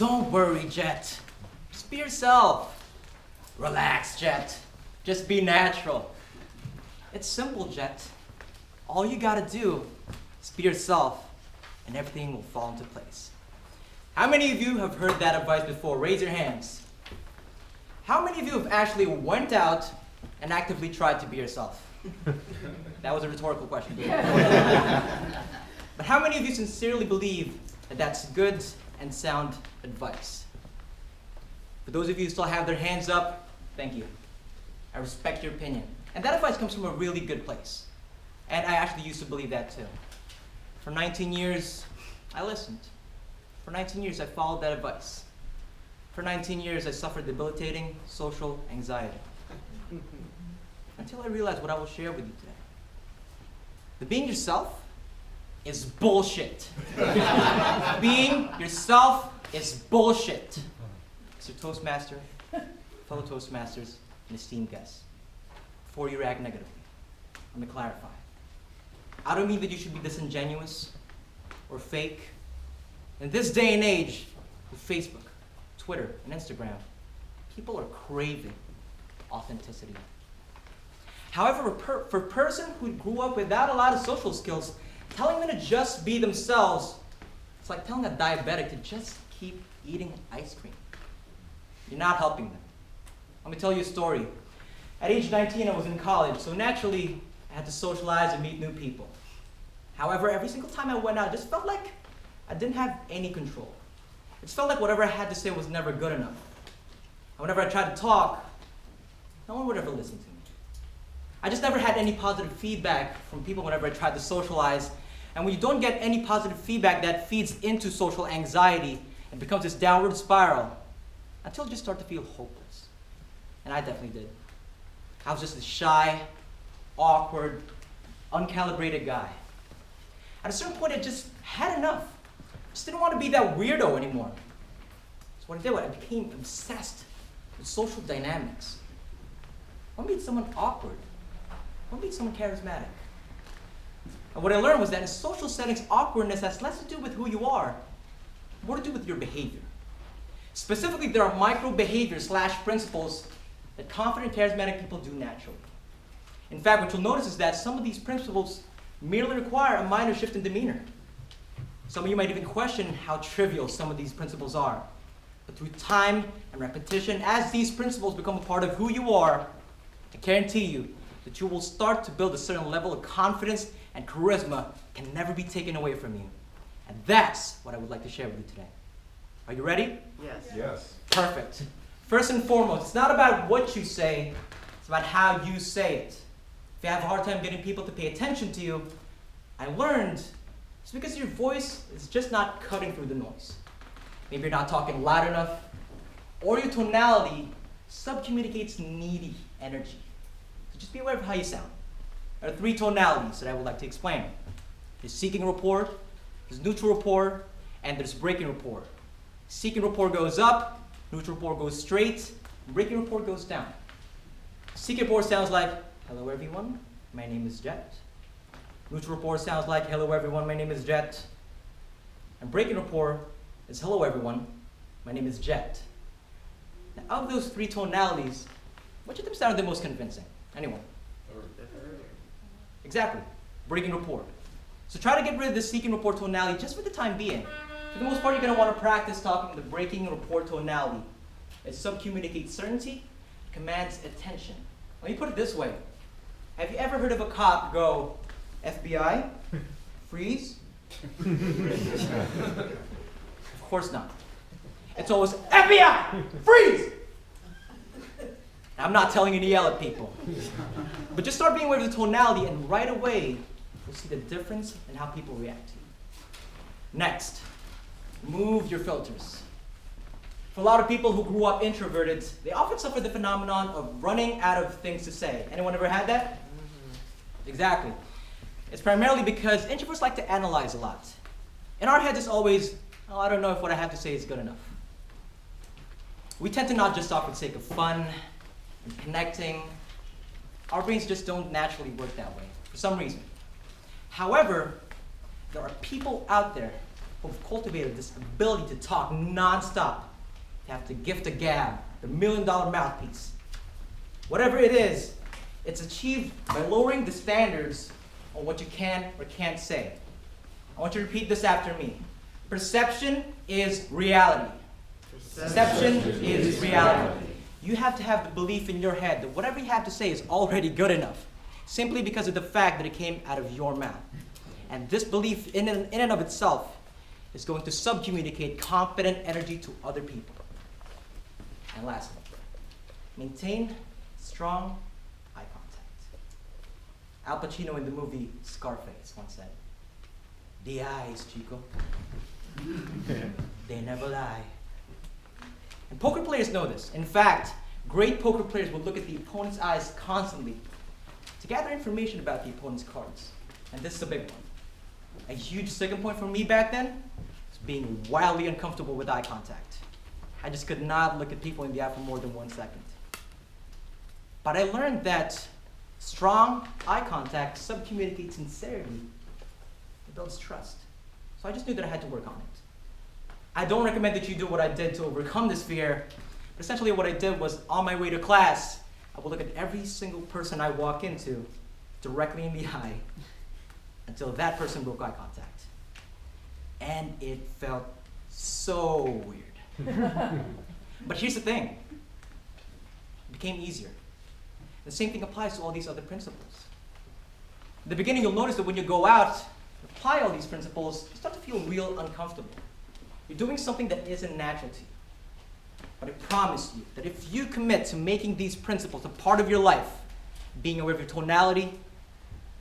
Don't worry, Jet. Just be yourself. Relax, Jet. Just be natural. It's simple, Jet. All you gotta do is be yourself, and everything will fall into place. How many of you have heard that advice before? Raise your hands. How many of you have actually went out and actively tried to be yourself? That was a rhetorical question. But how many of you sincerely believe that that's good and sound advice? For those of you who still have their hands up, thank you. I respect your opinion. And that advice comes from a really good place. And I actually used to believe that too. For 19 years, I listened. For 19 years, I followed that advice. For 19 years, I suffered debilitating social anxiety. Until I realized what I will share with you today. That being yourself is bullshit. Being yourself is bullshit. Mr. Toastmaster, fellow Toastmasters, and esteemed guests, before you react negatively, let me clarify. I don't mean that you should be disingenuous or fake. In this day and age, with Facebook, Twitter, and Instagram, people are craving authenticity. However, for a person who grew up without a lot of social skills, telling them to just be themselves, it's like telling a diabetic to just keep eating ice cream. You're not helping them. Let me tell you a story. At age 19, I was in college, so naturally, I had to socialize and meet new people. However, every single time I went out, it just felt like I didn't have any control. It just felt like whatever I had to say was never good enough. And whenever I tried to talk, no one would ever listen to me. I just never had any positive feedback from people whenever I tried to socialize. And when you don't get any positive feedback, that feeds into social anxiety and becomes this downward spiral until you just start to feel hopeless. And I definitely did. I was just a shy, awkward, uncalibrated guy. At a certain point, I just had enough. I just didn't want to be that weirdo anymore. So what I did was I became obsessed with social dynamics. I want to meet someone awkward. I want to meet someone charismatic. And what I learned was that in social settings, awkwardness has less to do with who you are, more to do with your behavior. Specifically, there are micro behaviors / principles that confident, charismatic people do naturally. In fact, what you'll notice is that some of these principles merely require a minor shift in demeanor. Some of you might even question how trivial some of these principles are. But through time and repetition, as these principles become a part of who you are, I guarantee you that you will start to build a certain level of confidence and charisma that can never be taken away from you. And that's what I would like to share with you today. Are you ready? Yes. Yes. Perfect. First and foremost, it's not about what you say, it's about how you say it. If you have a hard time getting people to pay attention to you, I learned it's because your voice is just not cutting through the noise. Maybe you're not talking loud enough, or your tonality subcommunicates needy energy. So just be aware of how you sound. There are 3 tonalities that I would like to explain. There's seeking rapport, there's neutral rapport, and there's breaking rapport. Seeking rapport goes up, neutral rapport goes straight, breaking rapport goes down. Seeking rapport sounds like, hello everyone, my name is Jet. Neutral rapport sounds like, hello everyone, my name is Jet. And breaking rapport is, hello everyone, my name is Jet. Now, of those 3 tonalities, which of them sounded the most convincing? Anyone? Exactly, breaking rapport. So try to get rid of the seeking rapport tonality just for the time being. For the most part, you're going to want to practice talking the breaking rapport tonality. It subcommunicates certainty, commands attention. Let me put it this way. Have you ever heard of a cop go, FBI, freeze? Of course not. It's always, FBI, freeze! I'm not telling you to yell at people. But just start being aware of the tonality, and right away, you'll see the difference in how people react to you. Next, remove your filters. For a lot of people who grew up introverted, they often suffer the phenomenon of running out of things to say. Anyone ever had that? Mm-hmm. Exactly. It's primarily because introverts like to analyze a lot. In our heads, it's always, oh, I don't know if what I have to say is good enough. We tend to not just talk for the sake of fun and connecting. Our brains just don't naturally work that way, for some reason. However, there are people out there who've cultivated this ability to talk nonstop, to have the gift of gab, the $1,000,000 mouthpiece. Whatever it is, it's achieved by lowering the standards on what you can or can't say. I want you to repeat this after me. Perception is reality. Perception is reality. You have to have the belief in your head that whatever you have to say is already good enough, simply because of the fact that it came out of your mouth. And this belief in and of itself is going to subcommunicate confident energy to other people. And lastly, maintain strong eye contact. Al Pacino in the movie Scarface once said, "The eyes, Chico, they never lie." And poker players know this. In fact, great poker players will look at the opponent's eyes constantly to gather information about the opponent's cards. And this is a big one. A huge second point for me back then was being wildly uncomfortable with eye contact. I just could not look at people in the eye for more than 1 second. But I learned that strong eye contact subcommunicates sincerity. It builds trust. So I just knew that I had to work on it. I don't recommend that you do what I did to overcome this fear, but essentially what I did was, on my way to class, I would look at every single person I walk into directly in the eye until that person broke eye contact. And it felt so weird. But here's the thing. It became easier. The same thing applies to all these other principles. In the beginning, you'll notice that when you go out and apply all these principles, you start to feel real uncomfortable. You're doing something that isn't natural to you. But I promise you that if you commit to making these principles a part of your life, being aware of your tonality,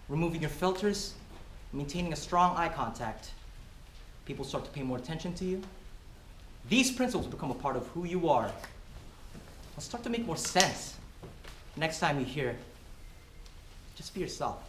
removing your filters, maintaining a strong eye contact, people start to pay more attention to you. These principles become a part of who you are. They'll start to make more sense next time you hear, just be yourself.